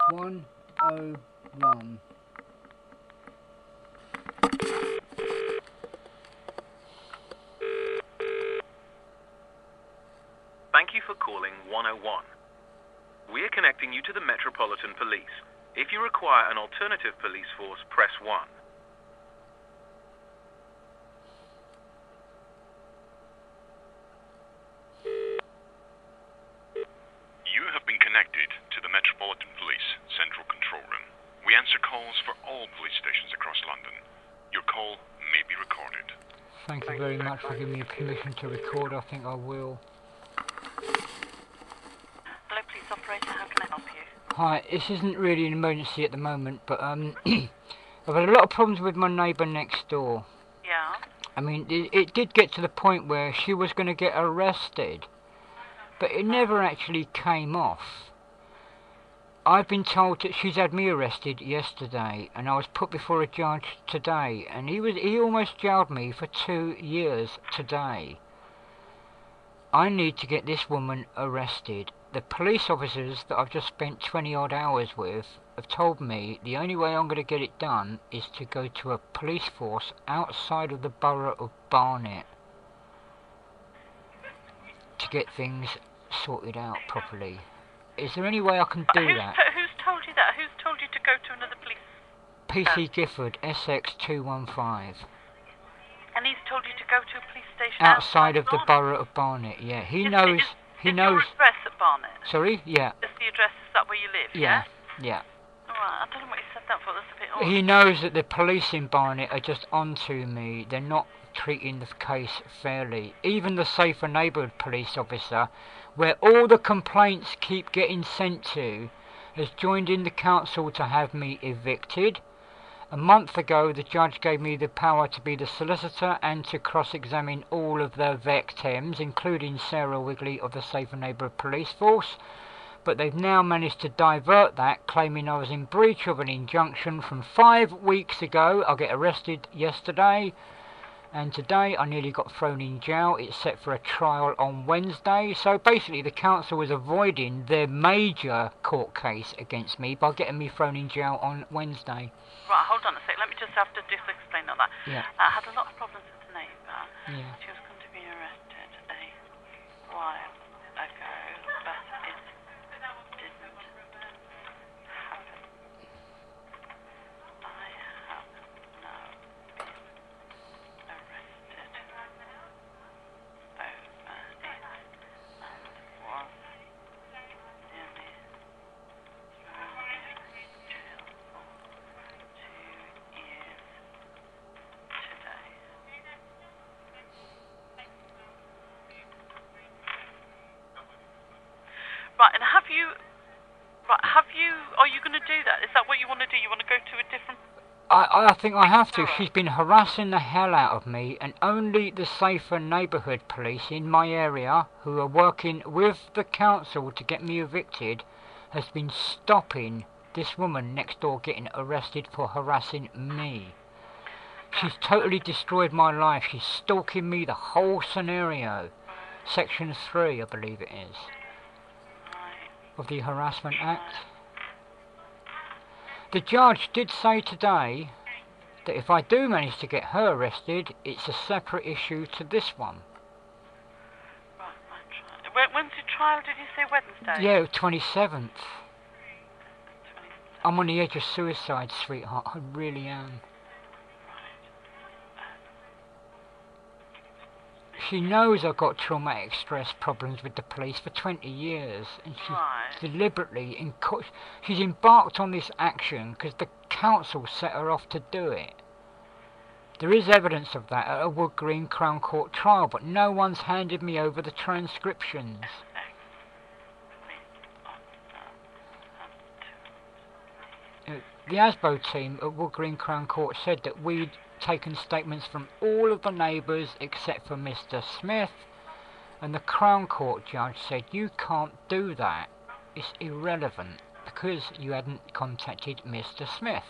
101. Thank you for calling 101. We are connecting you to the Metropolitan Police. If you require an alternative police force, press 1. You have been connected to the Metropolitan Police Central Control Room. We answer calls for all police stations across London. Your call may be recorded. Thank you very much for giving me permission to record. I think I will. Hello, police operator. How can I help you? Hi, this isn't really an emergency at the moment, but I've had a lot of problems with my neighbour next door. Yeah? I mean, it did get to the point where she was going to get arrested, but it never actually came off. I've been told that she's had me arrested yesterday, and I was put before a judge today, and he almost jailed me for 2 years today. I need to get this woman arrested. The police officers that I've just spent 20 odd hours with have told me the only way I'm going to get it done is to go to a police force outside of the borough of Barnet to get things sorted out properly. Is there any way I can do that? Who's told you that? Who's told you to go to another police? PC Gifford, SX215. And he's told you to go to a police station Outside of the Barnet? borough of Barnet, yeah. He knows. Is your address at Barnet? Sorry? Yeah. Is the address, is that where you live? Yeah. Yeah. Alright, I don't know what you said that for. That's a bit odd. He knows that the police in Barnet are just onto me. They're not treating the case fairly. Even the Safer Neighbourhood police officer, where all the complaints keep getting sent to, has joined in the council to have me evicted. A month ago, the judge gave me the power to be the solicitor and to cross-examine all of the victims, including Sarah Wigley of the Safer Neighbourhood Police Force. But they've now managed to divert that, claiming I was in breach of an injunction from 5 weeks ago. I get arrested yesterday, and today I nearly got thrown in jail. It's set for a trial on Wednesday. So basically the council is avoiding their major court case against me by getting me thrown in jail on Wednesday. Right, hold on a sec. Let me just have to explain all that. Yeah. I had a lot of problems with the neighbour. Yeah. She was going to be arrested a while ago, but it didn't happen. I have now been arrested over it and was nearly thrown in jail for 2 years today. Right, and are you going to do that? Is that what you want to do? You want to go to a different... I think I have to. She's been harassing the hell out of me, and only the Safer Neighbourhood Police in my area, who are working with the council to get me evicted, has been stopping this woman next door getting arrested for harassing me. She's totally destroyed my life. She's stalking me, the whole scenario. Section 3, I believe it is, of the Harassment Act. The judge did say today that if I do manage to get her arrested, it's a separate issue to this one. Right, when's your trial? Did you say Wednesday? Yeah, 27th. I'm on the edge of suicide, sweetheart. I really am. She knows I've got traumatic stress problems with the police for 20 years, and she's deliberately she's embarked on this action because the council set her off to do it. There is evidence of that at a Wood Green Crown Court trial, but no one's handed me over the transcriptions. The ASBO team at Wood Green Crown Court said that we'd taken statements from all of the neighbours except for Mr. Smith, and the Crown Court judge said you can't do that. It's irrelevant because you hadn't contacted Mr. Smith.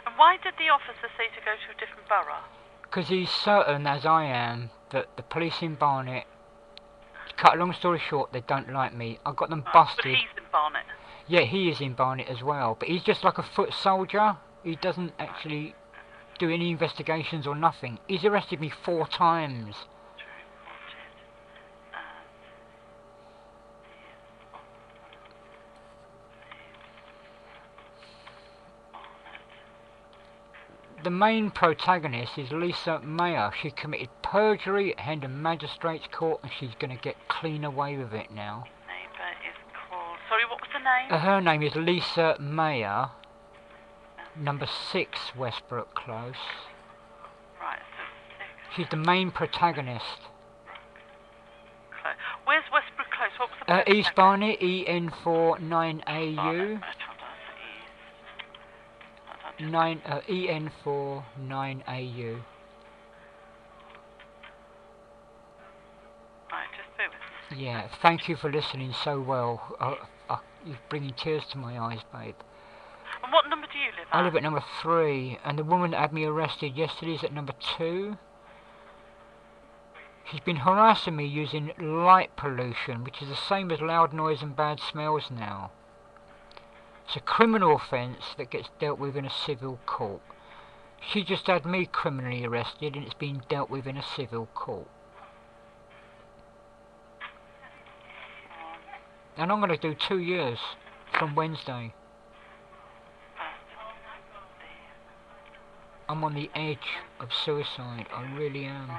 And why did the officer say to go to a different borough? Because he's certain, as I am, that the police in Barnet, to cut a long story short, they don't like me. I got them Right. busted. But he's in Barnet. Yeah, he is in Barnet as well, but he's just like a foot soldier. He doesn't actually do any investigations or nothing. He's arrested me 4 times. The main protagonist is Lisa Mayer. She committed perjury at Hendon Magistrates Court and she's going to get clean away with it now. Neighbour is called... Sorry, what was the name? Her name is Lisa Mayer, number 6 Westbrook Close. Right, so 6. She's the main protagonist. Close. Where's Westbrook Close? What was the East Barnet, EN4 9AU. EN4 9AU. Right, just bear with me. Yeah, thank you for listening so well. You're bringing tears to my eyes, babe. And what number do you live at? I live at number 3, and the woman that had me arrested yesterday is at number 2. She's been harassing me using light pollution, which is the same as loud noise and bad smells now. It's a criminal offence that gets dealt with in a civil court. She just had me criminally arrested and it's been dealt with in a civil court. And I'm going to do 2 years from Wednesday. I'm on the edge of suicide, I really am.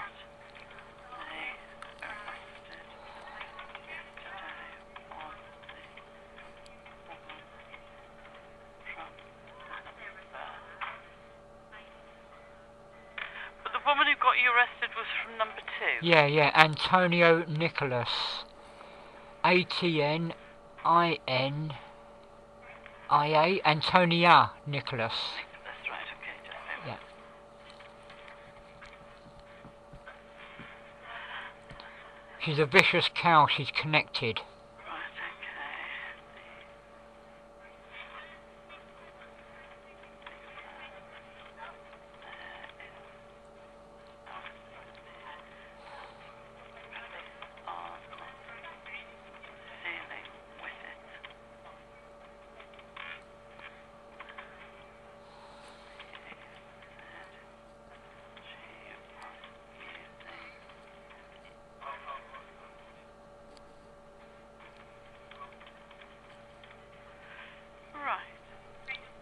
The woman who got you arrested was from number 2? Yeah, Antonio Nicholas. ATNINIA, Antonia Nicholas. That's right, okay, just bear with me. Yeah. She's a vicious cow, she's connected. Right, okay.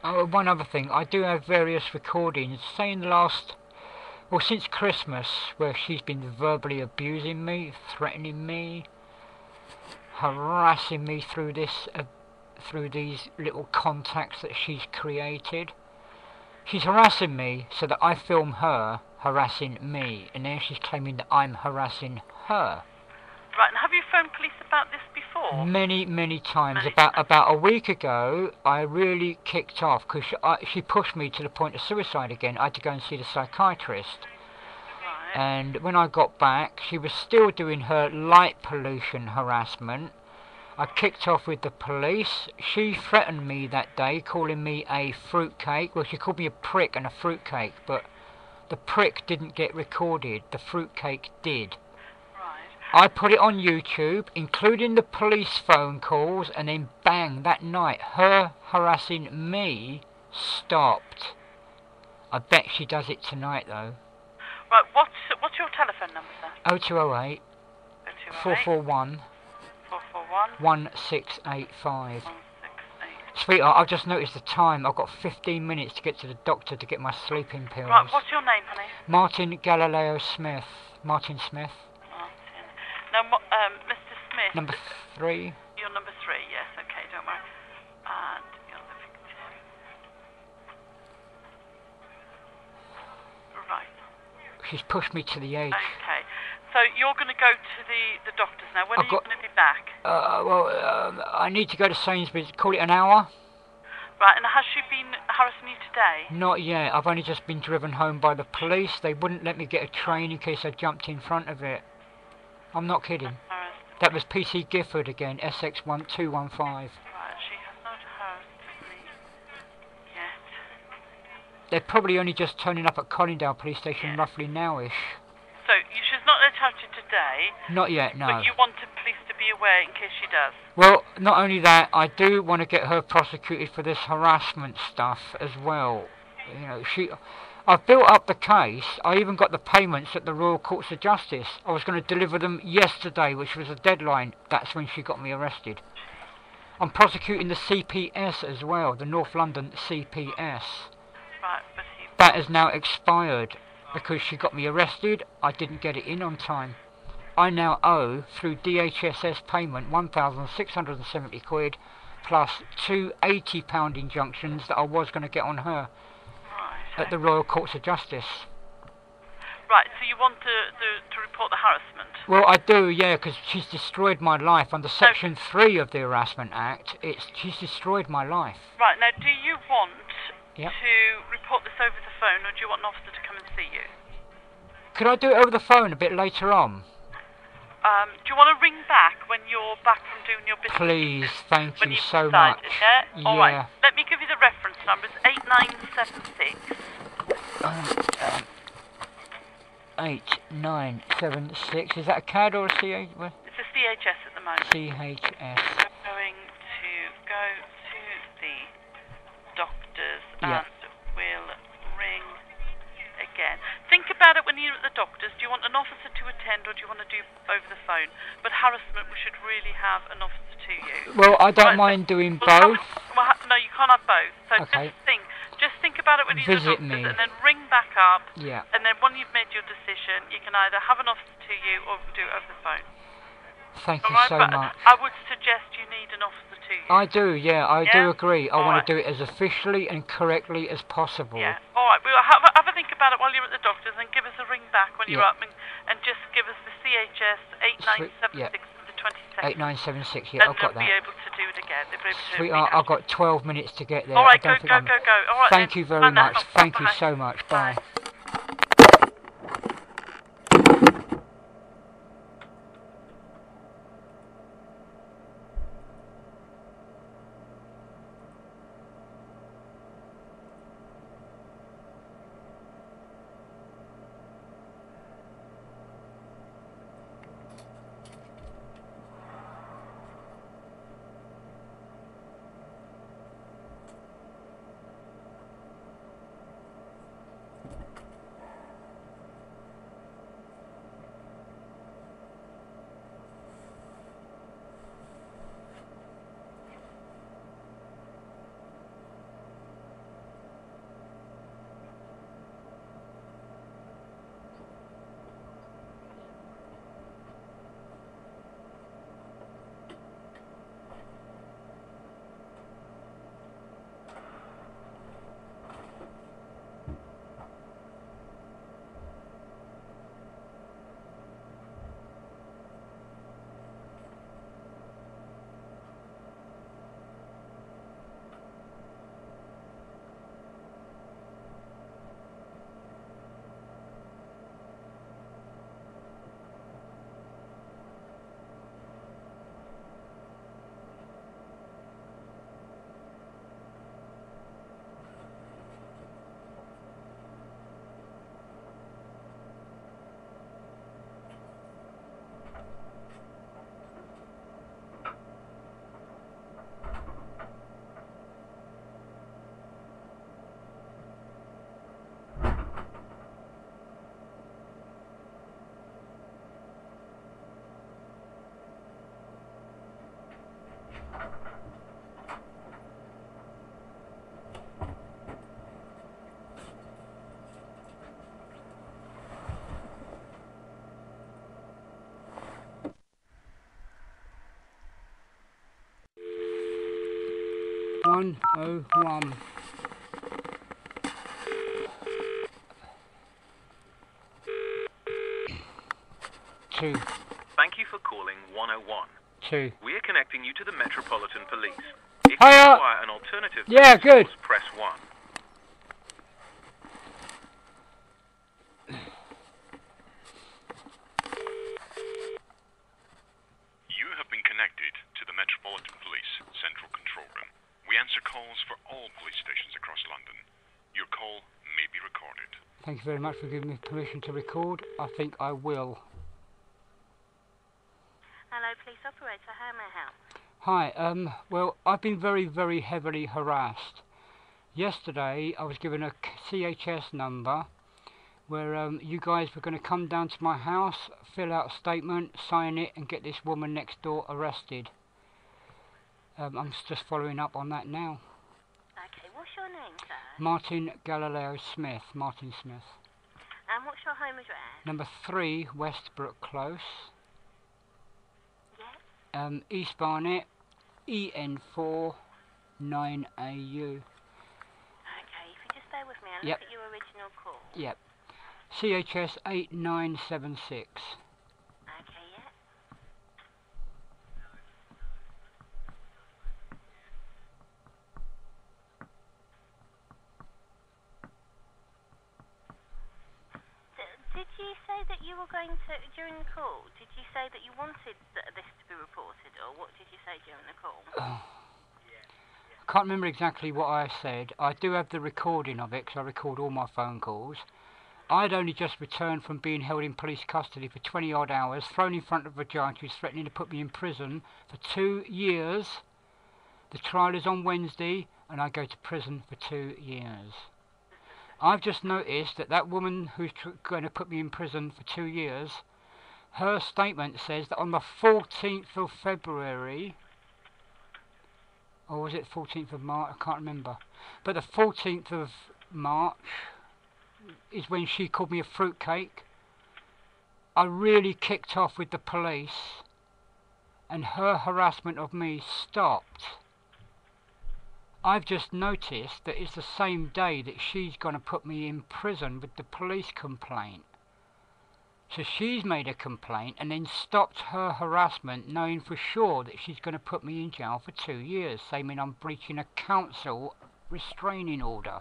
Oh, one other thing, I do have various recordings, say in the last, well since Christmas, where she's been verbally abusing me, threatening me, harassing me through this, through these little contacts that she's created. She's harassing me so that I film her harassing me, and now she's claiming that I'm harassing her. Right, and have you phoned police about this before? Many times. Many About a week ago, I really kicked off because she pushed me to the point of suicide again. I had to go and see the psychiatrist. Right. And when I got back, she was still doing her light pollution harassment. I kicked off with the police. She threatened me that day, calling me a fruitcake. Well, she called me a prick and a fruitcake, but the prick didn't get recorded. The fruitcake did. I put it on YouTube, including the police phone calls, and then bang, that night, her harassing me stopped. I bet she does it tonight, though. Right, what's your telephone number, sir? 0208 441 1685. 168. Sweetheart, I've just noticed the time. I've got 15 minutes to get to the doctor to get my sleeping pills. Right, what's your name, honey? Martin Galileo Smith. Martin Smith. Now, Mr. Smith. Number 3. You're number 3, yes, okay, don't worry. And you're the victim. Right. She's pushed me to the edge. Okay. So you're going to go to the doctors now. When are you going to be back? I need to go to Sainsbury's. Call it an hour. Right, and has she been harassing you today? Not yet. I've only just been driven home by the police. They wouldn't let me get a train in case I jumped in front of it. I'm not kidding. That was PC Gifford again, SX1215. Right, she has not harassed me yet. They're probably only just turning up at Collindale police station roughly nowish. So she's she's not attached it today. Not yet, no. But you want the police to be aware in case she does. Well, not only that, I do want to get her prosecuted for this harassment stuff as well. You know, I've built up the case. I even got the payments at the Royal Courts of Justice. I was going to deliver them yesterday, which was a deadline. That's when she got me arrested. I'm prosecuting the CPS as well, the North London CPS. Right, but that has now expired because she got me arrested. I didn't get it in on time. I now owe, through DHSS payment, £1,670 plus two £80 injunctions that I was going to get on her at the Royal Courts of Justice. Right, so you want to report the harassment? Well, I do, yeah, because she's destroyed my life. Under Section 3 of the Harassment Act, she's destroyed my life. Right, now do you want Yep. to report this over the phone, or do you want an officer to come and see you? Could I do it over the phone a bit later on? Do you want to ring back when you're back from doing your business? Please, thank you so decided, much. Yeah? All right, let me give you the reference number. It's 8976. 8976. Is that a CAD or a CH? It's a CHS at the moment. CHS. We're going to go to the doctors and we'll ring again. Think about it when you're at the doctors. Do you want an officer to attend, or do you want to do over the phone? But harassment, we should really have an officer to you. Well, I don't mind doing both. No, you can't have both. So Okay. just think about it when you're at the doctors, and then ring back up. Yeah. And then when you've made your decision, you can either have an officer to you or do it over the phone. Thank you Alright, so but much. I would suggest you need an officer to you. I do, yeah, I do agree. I want Alright. to do it as officially and correctly as possible. Yeah. All right. Well, have a think about it while you're at the doctor's, and give us a ring back when you're up, and just give us the CHS 8976 for the 22nd. 8976, yeah, I've got And they'll be that. able to do it again. They'll be able to Sweetheart, I've got 12 minutes to get there. All right, I don't go. think All right, Thank then. you very much. Thank you Bye. so much. Bye. One. 2. Thank you for calling 101. 2. We are connecting you to the Metropolitan Police. If you Hiya. require an alternative Yeah, police good. force, press 1. You have been connected to the Metropolitan Police Central Control Room. We answer calls for all police stations across London. Your call may be recorded. Thank you very much for giving me permission to record. I think I will. Hello, police operator. How may I help? Hi, well, I've been very, very heavily harassed. Yesterday, I was given a CHS number where you guys were going to come down to my house, fill out a statement, sign it, and get this woman next door arrested. I'm just following up on that now. Okay, what's your name, sir? Martin Galileo Smith, Martin Smith. And what's your home address? Number 3, Westbrook Close. Yes. East Barnet, EN4 9AU. Okay, if you just bear with me, I'll Yep. look at your original call. Yep. CHS 8976. Okay, yeah. Did you say that you were going to, during the call, did you say that you wanted this to be reported, or what did you say during the call? I can't remember exactly what I said. I do have the recording of it because I record all my phone calls. I'd only just returned from being held in police custody for 20 odd hours, thrown in front of a judge who's threatening to put me in prison for 2 years. The trial is on Wednesday and I go to prison for 2 years. I've just noticed that woman who's going to put me in prison for 2 years, her statement says that on the 14th of February, or was it 14th of March? I can't remember. But the 14th of March is when she called me a fruitcake. I really kicked off with the police and her harassment of me stopped. I've just noticed that it's the same day that she's going to put me in prison with the police complaint. So she's made a complaint and then stopped her harassment, knowing for sure that she's going to put me in jail for 2 years, saying I'm breaching a council restraining order.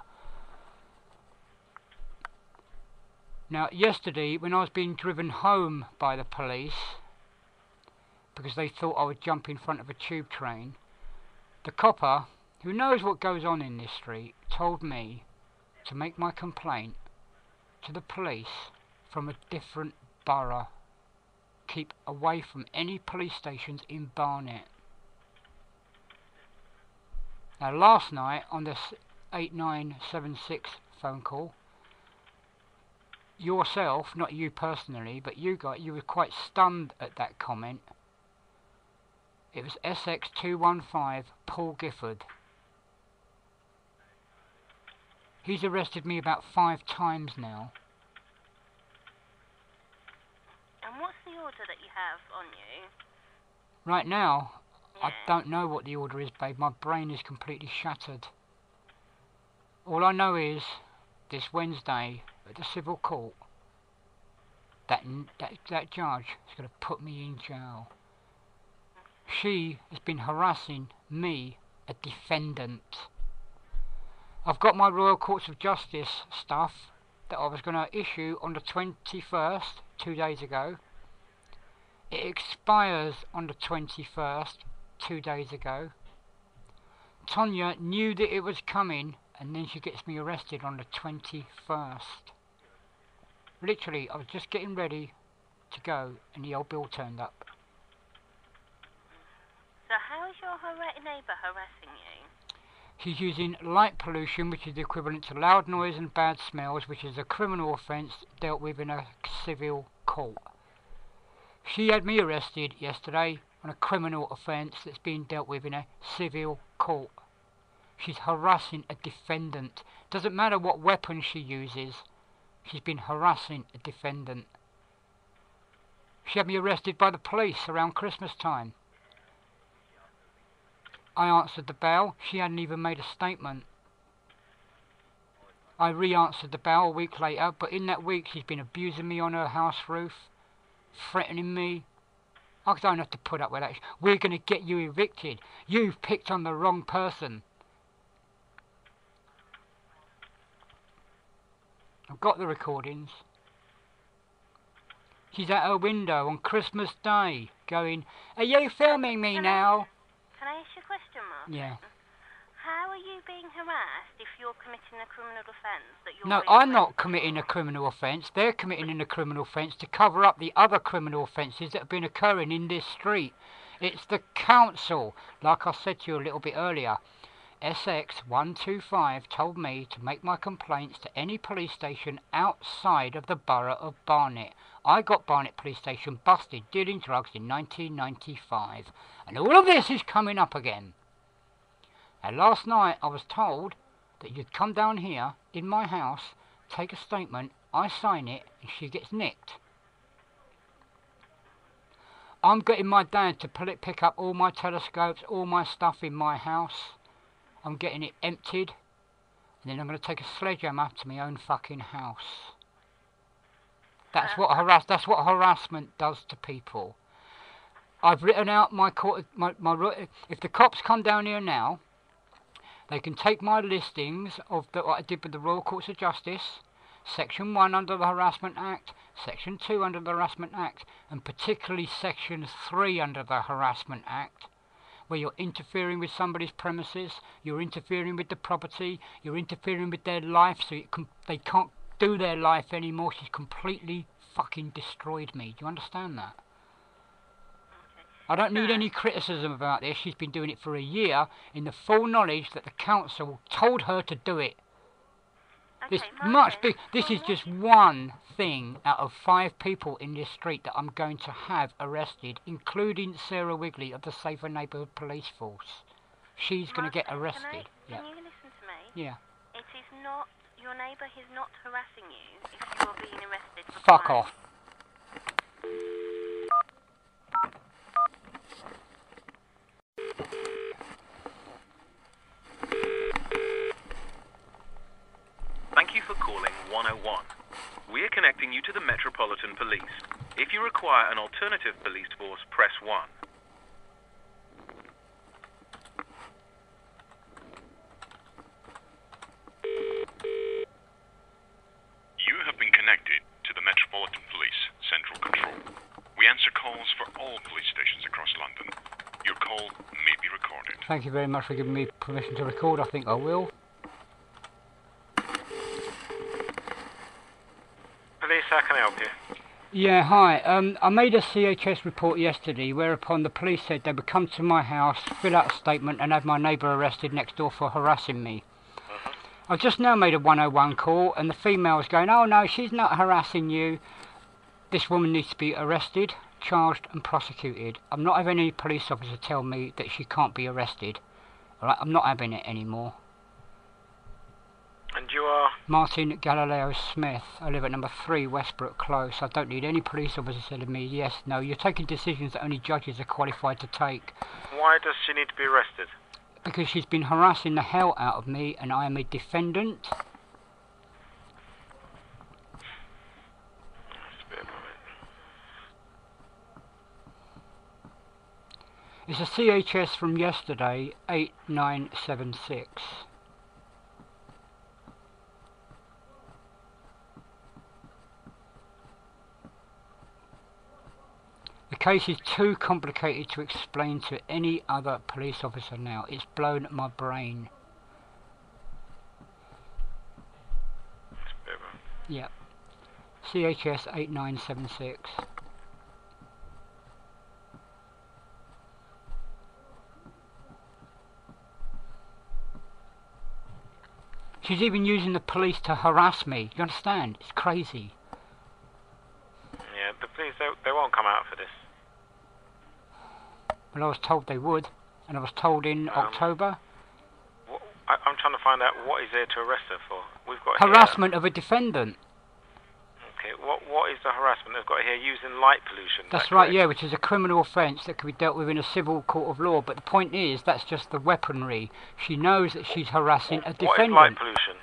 Now, yesterday, when I was being driven home by the police, because they thought I would jump in front of a tube train, the copper, who knows what goes on in this street, told me to make my complaint to the police from a different borough. Keep away from any police stations in Barnet. Now, last night on this 8976 phone call, yourself, not you personally, but you were quite stunned at that comment. It was SX215 Paul Gifford. He's arrested me about 5 times now. And what's the order that you have on you? Right now, Yeah. I don't know what the order is, babe. My brain is completely shattered. All I know is, this Wednesday, at the civil court, that judge is going to put me in jail. She has been harassing me, a defendant. I've got my Royal Courts of Justice stuff that I was going to issue on the 21st, 2 days ago. It expires on the 21st, 2 days ago. Tonya knew that it was coming, and then she gets me arrested on the 21st. Literally, I was just getting ready to go, and the old bill turned up. So how is your neighbour harassing you? She's using light pollution, which is the equivalent to loud noise and bad smells, which is a criminal offence dealt with in a civil court. She had me arrested yesterday on a criminal offence that's being dealt with in a civil court. She's harassing a defendant. Doesn't matter what weapon she uses, she's been harassing a defendant. She had me arrested by the police around Christmas time. I answered the bell. She hadn't even made a statement. I re-answered the bell a week later, but in that week she's been abusing me on her house roof, threatening me. I don't have to put up with that. We're going to get you evicted. You've picked on the wrong person. I've got the recordings. She's at her window on Christmas Day going, "Are you filming me now?" Can I ask you a question, Martin? Yeah. How are you being harassed if you're committing a criminal offence that you're No, being I'm not arrested committing a for? criminal offence. They're committing a criminal offence to cover up the other criminal offences that have been occurring in this street. It's the council, like I said to you a little bit earlier. SX125 told me to make my complaints to any police station outside of the borough of Barnet. I got Barnet Police Station busted dealing drugs in 1995. And all of this is coming up again. And last night I was told that you'd come down here in my house, take a statement, I sign it, and she gets nicked. I'm getting my dad to pick up all my telescopes, all my stuff in my house. I'm getting it emptied, and then I'm going to take a sledgehammer to my own fucking house. That's what harassment does to people. I've written out my if the cops come down here now, they can take my listings of what I did with the Royal Courts of Justice, Section 1 under the Harassment Act, Section 2 under the Harassment Act, and particularly Section 3 under the Harassment Act, where you're interfering with somebody's premises, you're interfering with the property, you're interfering with their life, so they can't do their life anymore. She's completely fucking destroyed me. Do you understand that? I don't need any criticism about this. She's been doing it for a year in the full knowledge that the council told her to do it. Okay, This Martin, This is just one thing out of 5 people in this street that I'm going to have arrested, including Sarah Wigley of the Safer Neighbourhood Police Force. She's going to get arrested. Can you listen to me? Yeah. It is not, your neighbour is not harassing you if you are being arrested for Fuck crime. off. Thank you for calling 101. We are connecting you to the Metropolitan Police. If you require an alternative police force, press 1. You have been connected to the Metropolitan Police Central Control. We answer calls for all police stations across London. Your call may be recorded. Thank you very much for giving me permission to record. I think I will. Police, how can I help you? Yeah, hi. I made a CHS report yesterday, whereupon the police said they would come to my house, fill out a statement, and have my neighbour arrested next door for harassing me. I've just now made a 101 call, and the female's going, "Oh no, she's not harassing you. This woman needs to be arrested, charged, and prosecuted. I'm not having any police officer tell me that she can't be arrested. Alright, I'm not having it anymore." And you are? Martin Galileo Smith. I live at number 3 Westbrook Close. I don't need any police officer telling me yes, no. You're taking decisions that only judges are qualified to take. Why does she need to be arrested? Because she's been harassing the hell out of me, and I am a defendant. Just a bit of a minute. It's a CHS from yesterday, 8976. The case is too complicated to explain to any other police officer now. It's blown my brain. Just a bit of a... Yep. CHS 8976. She's even using the police to harass me. You understand? It's crazy. Yeah, the police, they won't come out for this. Well, I was told they would, and I was told in October. I'm trying to find out what is there to arrest her for. We've got Harassment of a defendant. Here, okay, what is the harassment they've got here? Using light pollution. That's right, yeah, which is a criminal offence that can be dealt with in a civil court of law. But the point is, that's just the weaponry. She knows that she's harassing a defendant. What is light pollution?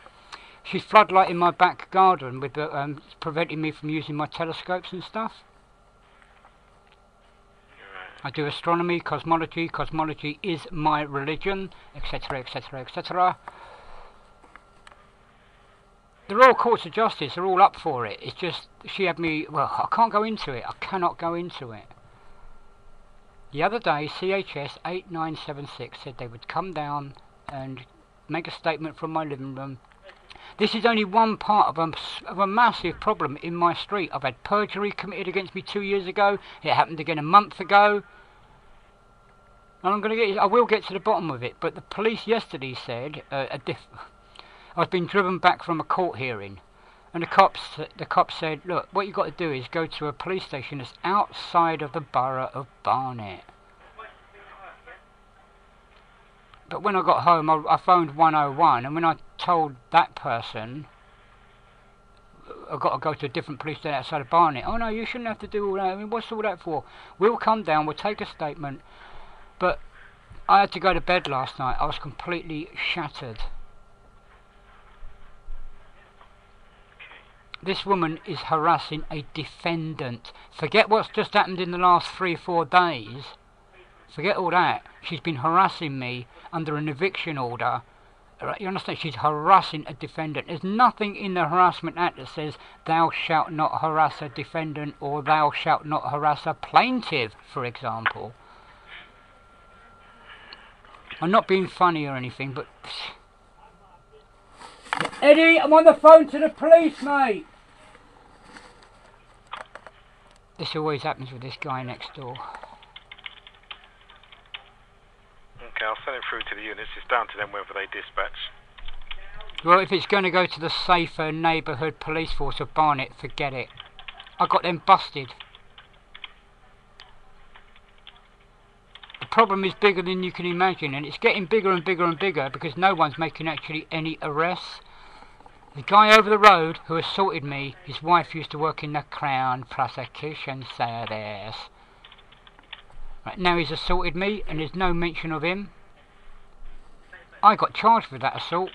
She's floodlighting my back garden with preventing me from using my telescopes and stuff. I do astronomy, cosmology. Cosmology is my religion, etc., etc., etc. The Royal Courts of Justice are all up for it. It's just she had me. Well, I can't go into it. I cannot go into it. The other day, CHS 8976 said they would come down and make a statement from my living room. This is only one part of a massive problem in my street. I've had perjury committed against me 2 years ago. It happened again a month ago. And I will get to the bottom of it. But the police yesterday said, I've been driven back from a court hearing. And the cops said, look, what you've got to do is go to a police station that's outside of the borough of Barnet. But when I got home, I phoned 101, and when I told that person I've got to go to a different police station outside of Barnet, oh no, you shouldn't have to do all that. I mean, what's all that for? We'll come down, we'll take a statement. But I had to go to bed last night. I was completely shattered. This woman is harassing a defendant. Forget what's just happened in the last 3 or 4 days. Forget all that. She's been harassing me under an eviction order. You understand? She's harassing a defendant. There's nothing in the Harassment Act that says thou shalt not harass a defendant or thou shalt not harass a plaintiff, for example. I'm not being funny or anything, but... Eddie, I'm on the phone to the police, mate! This always happens with this guy next door. Okay, I'll send it through to the units. It's down to them whether they dispatch. Well, if it's going to go to the safer neighbourhood police force of Barnet, forget it. I got them busted. The problem is bigger than you can imagine, and it's getting bigger and bigger and bigger because no one's making actually any arrests. The guy over the road who assaulted me, his wife used to work in the Crown Prosecution Service. Right, now he's assaulted me and there's no mention of him. I got charged with that assault.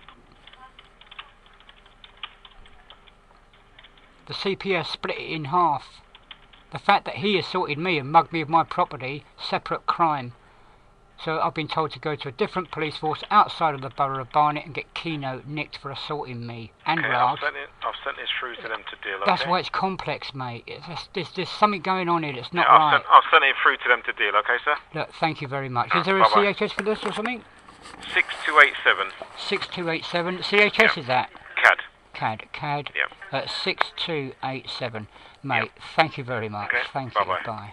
The CPS split it in half. The fact that he assaulted me and mugged me of my property, separate crime. So I've been told to go to a different police force outside of the borough of Barnet and get Keno nicked for assaulting me. And okay, I've sent this through to them to deal with. That's why it's complex, mate. There's something going on here that's not right. I've sent it through to them to deal, okay, sir? Look, thank you very much. Is there a CHS for this or something? 6287. 6287. CHS is that? CAD. Yep. 6287. Mate, yep. Thank you very much. Okay. Thank Bye-bye. you. Bye.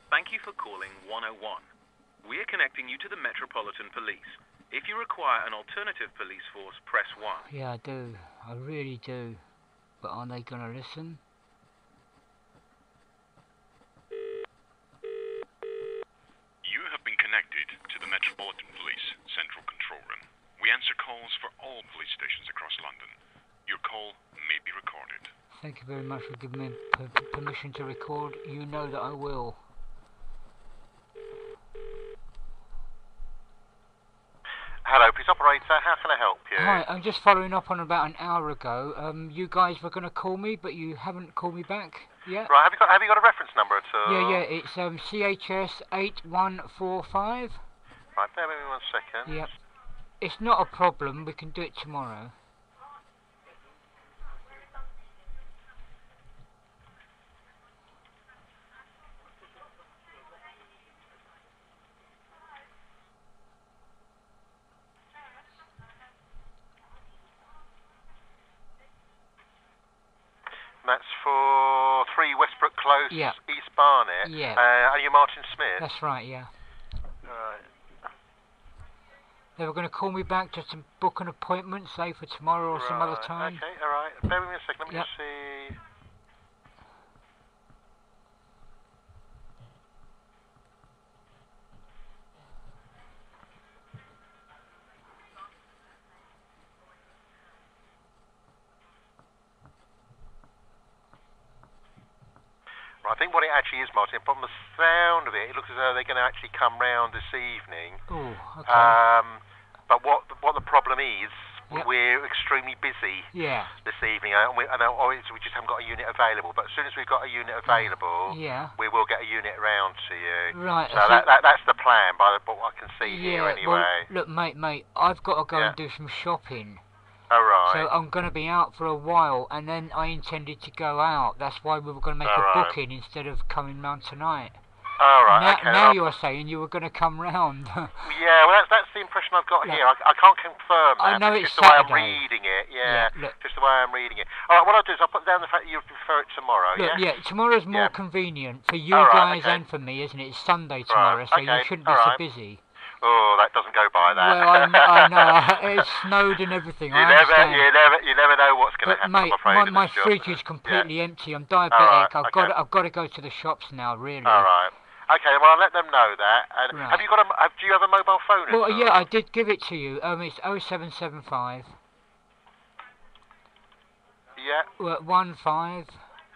Thank you for calling 101. We are connecting you to the Metropolitan Police. If you require an alternative police force, press 1. Yeah, I do. I really do. But are they going to listen? You have been connected to the Metropolitan Police Central Control Room. We answer calls for all police stations across London. Your call may be recorded. Thank you very much for giving me permission to record. You know that I will. Hello, police operator. How can I help you? Hi, I'm just following up on about an hour ago. You guys were going to call me, but you haven't called me back yet. Right, have you got a reference number at all? Yeah, it's CHS 8145. Right, bear with me 1 second. Yep. It's not a problem. We can do it tomorrow. That's for 3 Westbrook Close, Yeah. East Barnet. Yeah. Are you Martin Smith? That's right, yeah. Right. They were going to call me back just to book an appointment, say for tomorrow or some other time. Okay, alright. Bear with me a second, let me Yep. just see. I think what it actually is, Martin, from the sound of it, it looks as though they're going to actually come round this evening. Oh, okay. But what the problem is, Yep. we're extremely busy Yeah. this evening, and we just haven't got a unit available. But as soon as we've got a unit available, Yeah. we will get a unit round to you. Right. So that's the plan, by what I can see here Yeah. anyway. Well, look, mate, I've got to go Yeah. and do some shopping. All right. So I'm going to be out for a while, and then I intended to go out. That's why we were going to make All a right. booking instead of coming round tonight. All right. Now okay. you're saying you were going to come round. Yeah, well, that's the impression I've got here. I can't confirm that. I know It's it's just the way I'm Saturday. reading it. Yeah, look. just the way I'm reading it. All right, what I'll do is I'll put down the fact that you prefer it tomorrow. Look, yeah. Tomorrow's more Yeah. convenient for you All right, guys okay. and for me, isn't it? It's Sunday tomorrow, so you okay, shouldn't be all so right. busy. Oh, that doesn't go by that. Well, I know. It's snowed and everything. I understand. You never know what's going to But happen. mate, I'm afraid, in my this job. fridge is completely empty. I'm diabetic. right, I've okay. got to go to the shops now. Really. All right. Okay, well, I'll let them know that. And Right. have you got do you have a mobile phone? at Well, all? yeah, I did give it to you. It's 0775 Yeah. 15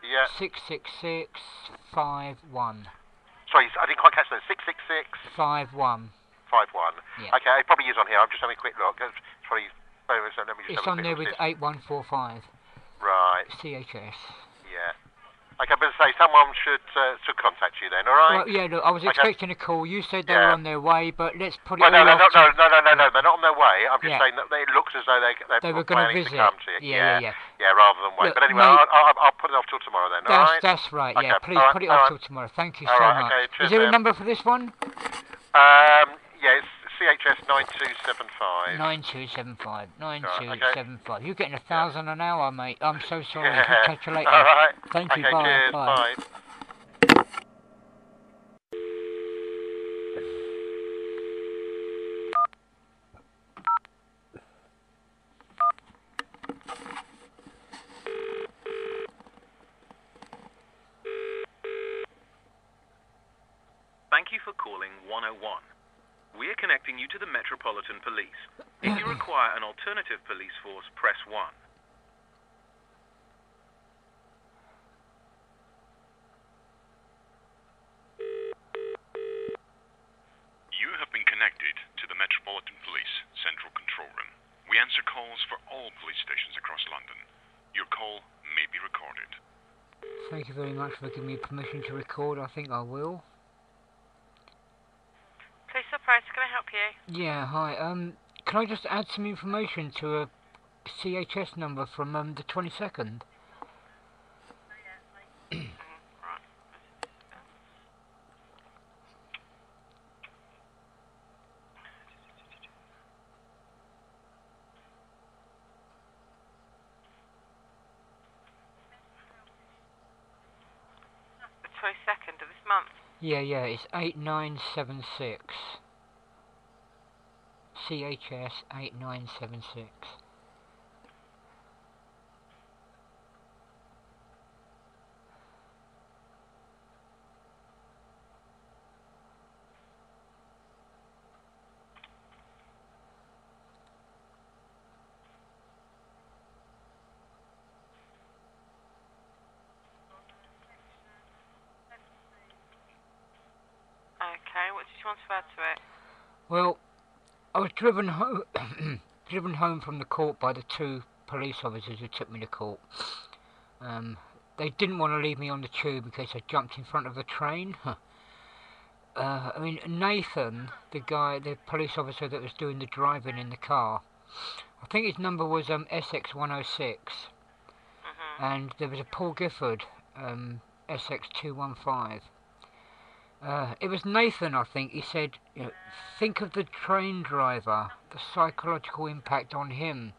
Yeah. 666 51 Sorry, I didn't quite catch that. 666 51. 51. Yeah. Okay, it probably is on here. I'm just having a quick look. It's probably. Let me just It's have a on quick there look. with 8145 Right. CHS. Yeah. Okay, but say someone should contact you then. All right. Well, yeah, look, I was Okay. expecting a call. You said they Yeah. were on their way, but let's put it Well, no, all no, off no, to- no, they're not on their way. I'm just Yeah. saying that it looks as though They were were gonna planning visit. to come to you. Yeah. Yeah, rather than wait. Look, But anyway, mate, I'll put it off till tomorrow then. All right. That's right, yeah. Okay, Please all right, put it all off right. till tomorrow. Thank you All so right, much. okay, cheers, Is there a then. number for this one? Yeah, it's CHS 9275. 9275. okay. 9275. You're getting 1,000 an hour, mate. I'm so sorry. Yeah. Catch you later. All right. Thank you. Okay, Bye. cheers. Bye. Bye. Thank you for calling 101. We are connecting you to the Metropolitan Police. If you require an alternative police force, press 1. You have been connected to the Metropolitan Police Central Control Room. We answer calls for all police stations across London. Your call may be recorded. Thank you very much for giving me permission to record. I think I will. Police operator, can I help you? Yeah, hi. Can I just add some information to a CHS number from the 22nd? Right. The 22nd of this month. Yeah, it's 8976. CHS 8976. Okay, what did you want to add to it? Well, I was driven home from the court by the two police officers who took me to court. They didn't want to leave me on the tube in case I jumped in front of the train. I mean, Nathan, the police officer that was doing the driving in the car, I think his number was SX106, and there was a Paul Gifford, SX215. It was Nathan, I think. He said, think of the train driver, the psychological impact on him.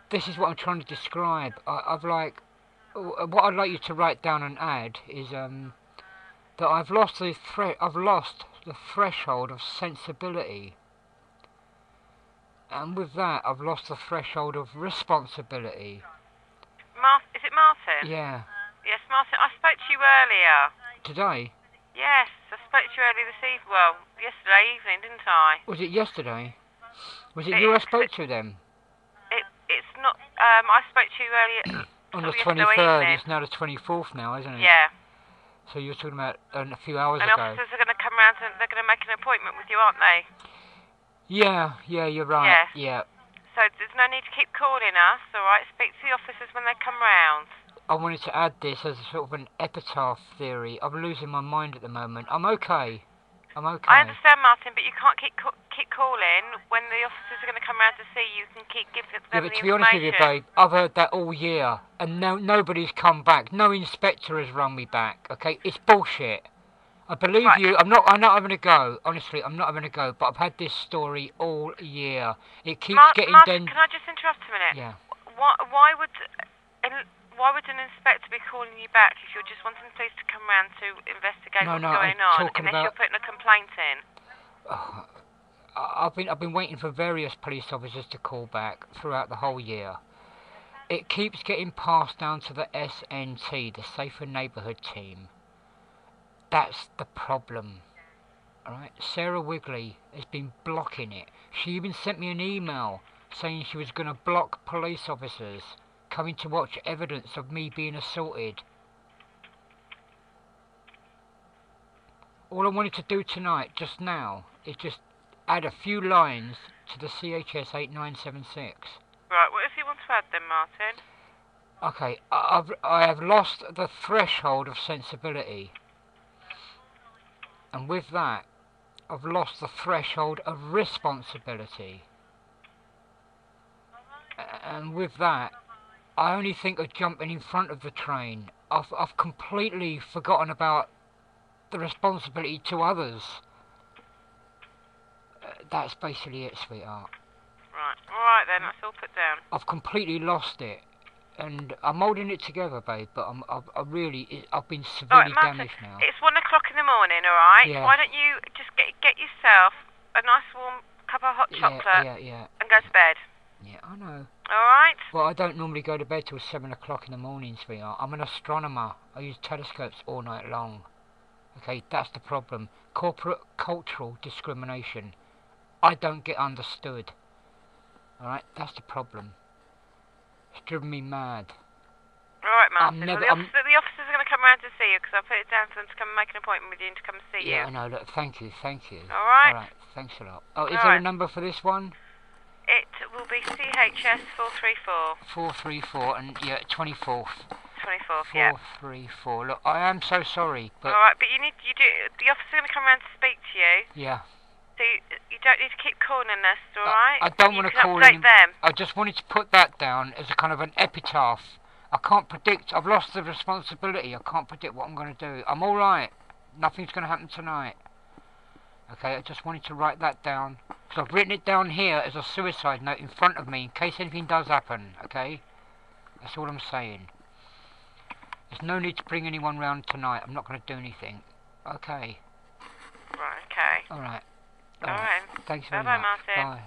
This is what I'm trying to describe. What I'd like you to write down and add is that I've lost the threshold of sensibility, and with that, I've lost the threshold of responsibility. Is it Martin? Yeah. Yes, Martin. I spoke to you earlier. Today? Yes, I spoke to you earlier this evening. Well, yesterday evening, didn't I? Was it yesterday? Was it you I spoke to then? It's not. I spoke to you earlier. On the yesterday 23rd. evening. It's now the 24th now, isn't it? Yeah. So you're talking about a few hours And ago. officers are going to come round and they're going to make an appointment with you, aren't they? Yeah, you're right. Yes. Yeah. so there's no need to keep calling us, alright? Speak to the officers when they come round. I wanted to add this as a sort of an epitaph theory. I'm losing my mind at the moment. I'm okay. I understand, Martin, but you can't keep calling when the officers are going to come round to see you. You can keep giving them Yeah, the but to be honest with you, babe, I've heard that all year, and nobody's come back. No inspector has rung me back. Okay, it's bullshit. I believe you. I'm not having a go. Honestly, I'm not having a go. But I've had this story all year. It keeps getting Martin, can I just interrupt a minute? Yeah. Why would an inspector be calling you back if you're just wanting the police to come round to investigate what's going on, unless you're putting a complaint in? I've been waiting for various police officers to call back throughout the whole year. It keeps getting passed down to the SNT, the Safer Neighbourhood Team. That's the problem. Alright, Sarah Wigley has been blocking it. She even sent me an email saying she was going to block police officers coming to watch evidence of me being assaulted. All I wanted to do tonight, just now, is just add a few lines to the CHS 8976. Right, what if you want to add then, Martin? Okay, I have lost the threshold of sensibility. And with that, I've lost the threshold of responsibility. And with that, I only think of jumping in front of the train. I've completely forgotten about the responsibility to others. That's basically it, sweetheart. Right, alright then, that's all put down. I've completely lost it. And I'm holding it together, babe, but I've been severely damaged now. It's 1 o'clock in the morning, alright? Yeah. Why don't you just get yourself a nice warm cup of hot chocolate and go to bed? Yeah, I know. Alright? Well, I don't normally go to bed till 7 o'clock in the morning, sweetheart. I'm an astronomer. I use telescopes all night long. Okay, that's the problem. Corporate cultural discrimination. I don't get understood. Alright, that's the problem. It's driven me mad. Alright, Martin. The officers are going to come round to see you because I put it down for them to come and make an appointment with you and to come and see you. Yeah, I know. Look, thank you. Alright? Alright, thanks a lot. Oh, is there a number for this one? It will be CHS 434. 434 and, 24th. 24th, yeah. 434. Look, I am so sorry, but... Alright, but the officer's going to come round to speak to you. Yeah. So you don't need to keep calling us, alright? I don't want to call them. I just wanted to put that down as a kind of an epitaph. I can't predict. I've lost the responsibility. I can't predict what I'm going to do. I'm alright. Nothing's going to happen tonight. Okay, I just wanted to write that down. Because I've written it down here as a suicide note in front of me in case anything does happen, okay? That's all I'm saying. There's no need to bring anyone round tonight. I'm not going to do anything. Okay. Right, okay. Alright. Alright. Thanks very Bye-bye, much. Martin. Bye.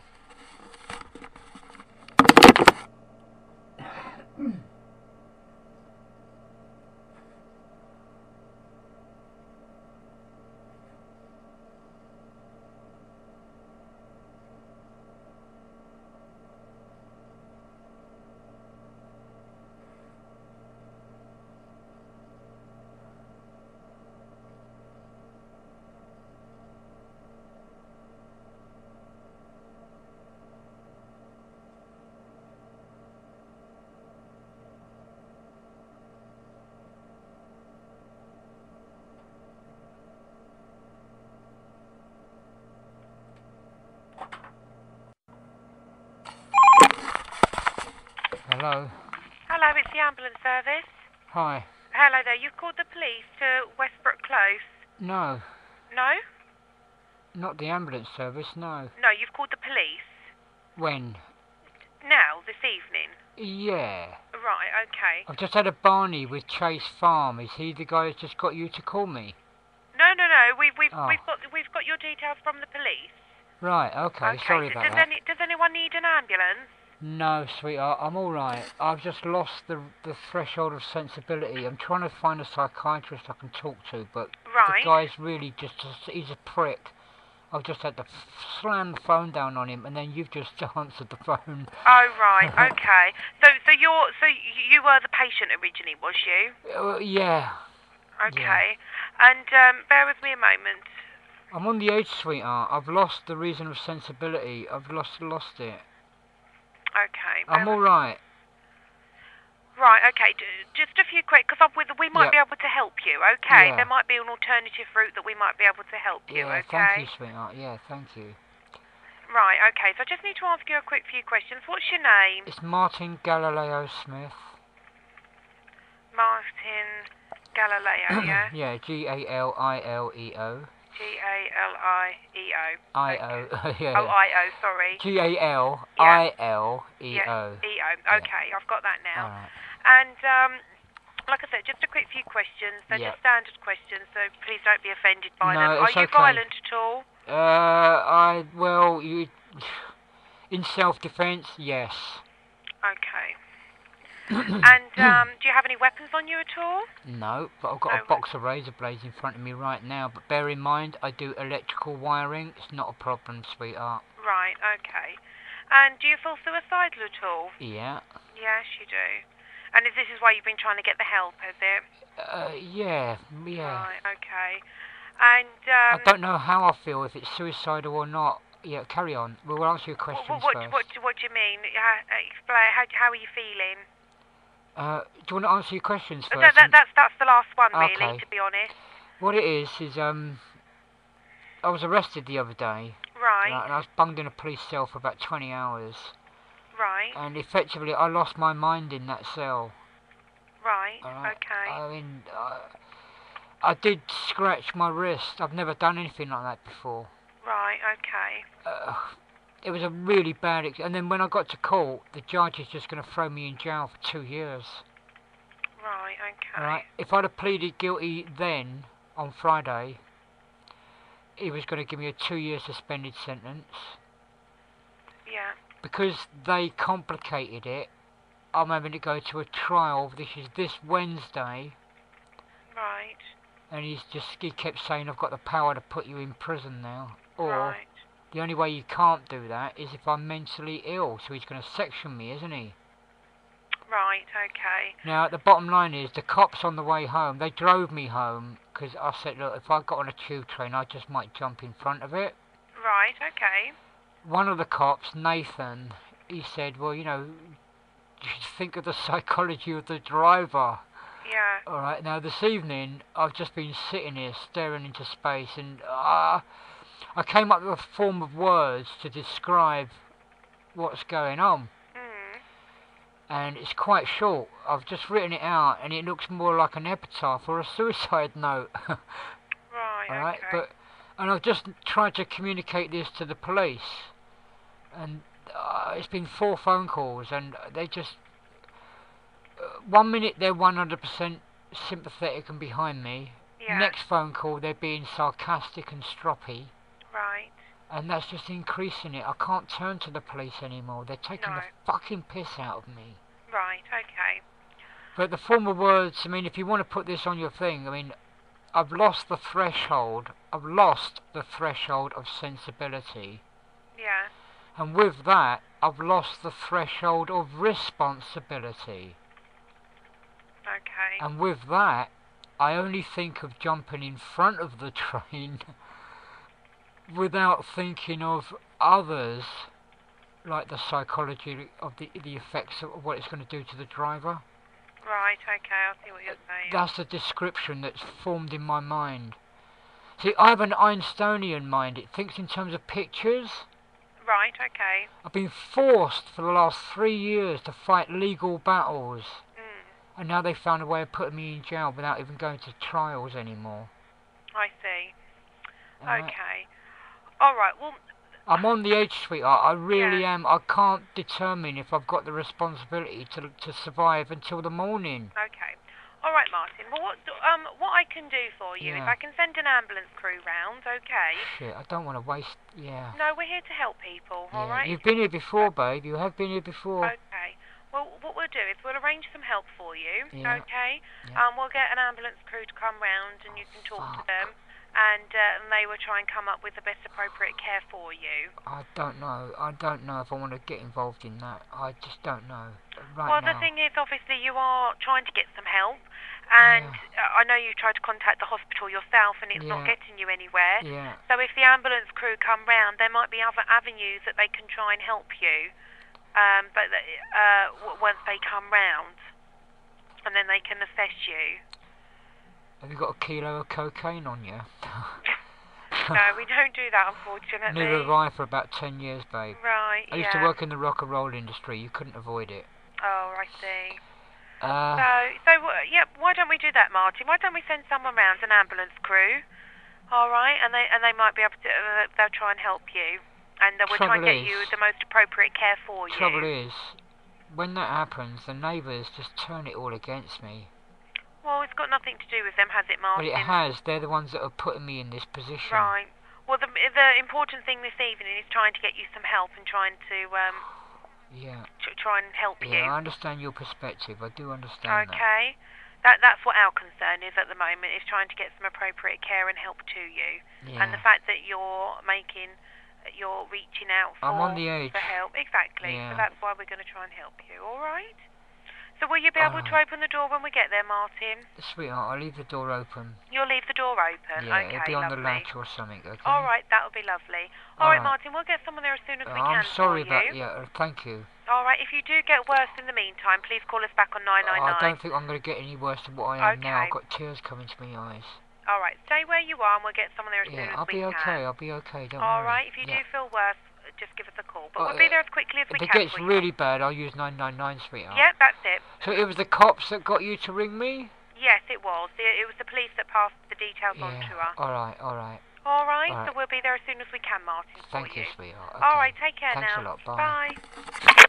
Hello. Hello, it's the ambulance service. Hi. Hello there, you've called the police to Westbrook Close. No. No? Not the ambulance service, no. No, you've called the police. When? Now, this evening. Yeah. Right, okay. I've just had a Barney with Chase Farm. Is he the guy who's just got you to call me? No. We've got your details from the police. Right, okay. Sorry about that. Does anyone need an ambulance? No, sweetheart, I'm alright. I've just lost the threshold of sensibility. I'm trying to find a psychiatrist I can talk to, but the guy's really he's a prick. I've just had to slam the phone down on him, and then you've just answered the phone. Oh, right, okay. So you were the patient originally, was you? Yeah. Okay. Yeah. And bear with me a moment. I'm on the edge, sweetheart. I've lost the reason of sensibility. I've lost it. Okay. I'm all right. Right, okay. Just a few quick, because we might be able to help you, okay? Yeah. There might be an alternative route that we might be able to help you, Yeah, okay? thank you, sweetheart. Yeah, thank you. Right, okay. So I just need to ask you a quick few questions. What's your name? It's Martin Galileo Smith. Martin Galileo, yeah? Yeah, Galileo. Galileo. I-O, yeah. Oh, I-O, sorry. Galileo. Yeah, E-O. Okay, I've got that now. Alright. And, like I said, just a quick few questions. They're just standard questions, so please don't be offended by them. Are you violent at all? In self-defense, yes. Okay. And do you have any weapons on you at all? No, but I've got a box of razor blades in front of me right now. But bear in mind, I do electrical wiring. It's not a problem, sweetheart. Right, okay. And do you feel suicidal at all? Yeah. Yes, you do. And this is why you've been trying to get the help, is it? Yeah. Right, okay. And I don't know how I feel, if it's suicidal or not. Yeah, carry on. We'll answer your questions what first. What do you mean? Explain. How are you feeling? Do you want to answer your questions first? That's the last one, really, Okay. to be honest. What it is I was arrested the other day. Right. And I was bunged in a police cell for about 20 hours. Right. And effectively, I lost my mind in that cell. Right, okay. I mean, I did scratch my wrist. I've never done anything like that before. Right, okay. It was a really bad and then when I got to court, the judge is just going to throw me in jail for 2 years. Right, okay. Right? If I'd have pleaded guilty then, on Friday, he was going to give me a 2-year suspended sentence. Yeah. Because they complicated it, I'm having to go to a trial. This is this Wednesday. Right. And he kept saying, I've got the power to put you in prison now. Or the only way you can't do that is if I'm mentally ill. So he's going to section me, isn't he? Right, okay. Now, the bottom line is, the cops on the way home, they drove me home, because I said, look, if I got on a tube train, I just might jump in front of it. Right, okay. One of the cops, Nathan, he said, well, you know, just think of the psychology of the driver. Yeah. Alright, now this evening, I've just been sitting here staring into space, and I came up with a form of words to describe what's going on. And it's quite short. I've just written it out, and it looks more like an epitaph or a suicide note. Right, okay. And I've just tried to communicate this to the police, and it's been 4 phone calls, and they just 1 minute they're 100% sympathetic and behind me. Yeah. Next phone call they're being sarcastic and stroppy. Right. And that's just increasing it. I can't turn to the police anymore. They're taking the fucking piss out of me. Right, okay. But the form of words, I mean, if you want to put this on your thing, I mean, I've lost the threshold. I've lost the threshold of sensibility. Yeah. And with that, I've lost the threshold of responsibility. Okay. And with that, I only think of jumping in front of the train without thinking of others, like the psychology of the effects of what it's going to do to the driver. Right, okay, I see what you're saying. That's the description that's formed in my mind. See, I have an Einsteinian mind. It thinks in terms of pictures. Right, okay. I've been forced for the last 3 years to fight legal battles. And now they've found a way of putting me in jail without even going to trials anymore. I see. Okay. Alright, well... I'm on the edge, sweetheart. I really am. I can't determine if I've got the responsibility to survive until the morning. Okay. Alright, Martin. Well, what I can do for you is I can send an ambulance crew round, okay? Shit, I don't want to waste... Yeah. No, we're here to help people, alright? You've been here before, babe. You have been here before. Okay. Well, what we'll do is we'll arrange some help for you, okay? Yeah. We'll get an ambulance crew to come round and you can talk to them. And they will try and come up with the best appropriate care for you. I don't know. I don't know if I want to get involved in that. I just don't know. Well, the thing is, obviously, you are trying to get some help. And I know you tried to contact the hospital yourself and it's not getting you anywhere. Yeah. So if the ambulance crew come round, there might be other avenues that they can try and help you. But once they come round, and then they can assess you. Have you got a kilo of cocaine on you? No, we don't do that, unfortunately. Neither have I for about 10 years, babe. Right, I used to work in the rock and roll industry. You couldn't avoid it. Oh, I see. Yeah, why don't we do that, Martin? Why don't we send someone round, an ambulance crew? All right, and they might be able to. They'll try and help you, and we'll try and get you the most appropriate care for you. Trouble is, when that happens, the neighbours just turn it all against me. Well, it's got nothing to do with them, has it, Martin? Well, it has. They're the ones that are putting me in this position. Right. Well, the important thing this evening is trying to get you some help and trying to try and help you. Yeah, I understand your perspective. I do understand that. Okay. That's what our concern is at the moment, is trying to get some appropriate care and help to you. Yeah. And the fact that you're reaching out for, I'm on the edge. for help. Exactly. Yeah. So that's why we're going to try and help you, all right? So will you be able to open the door when we get there, Martin? Sweetheart, I'll leave the door open. You'll leave the door open? Yeah, okay, it'll be on lovely. the latch or something, okay? All right, that'll be lovely. All right, Martin, we'll get someone there as soon as we can. I'm sorry for you. about... Yeah, thank you. All right, if you do get worse in the meantime, please call us back on 999. I don't think I'm going to get any worse than what I am now. I've got tears coming to my eyes. All right, stay where you are and we'll get someone there as soon as we can. I'll be okay, don't worry. All right, if you do feel worse, just give us a call. But we'll be there as quickly as we can. If it gets really bad, I'll use 999, sweetheart. Yeah, that's it. So it was the cops that got you to ring me? Yes, it was. It was the police that passed the details on to us. All right. All right, so we'll be there as soon as we can, Martin. Thank you, sweetheart. Okay. All right, take care now. Thanks a lot. Bye. Bye.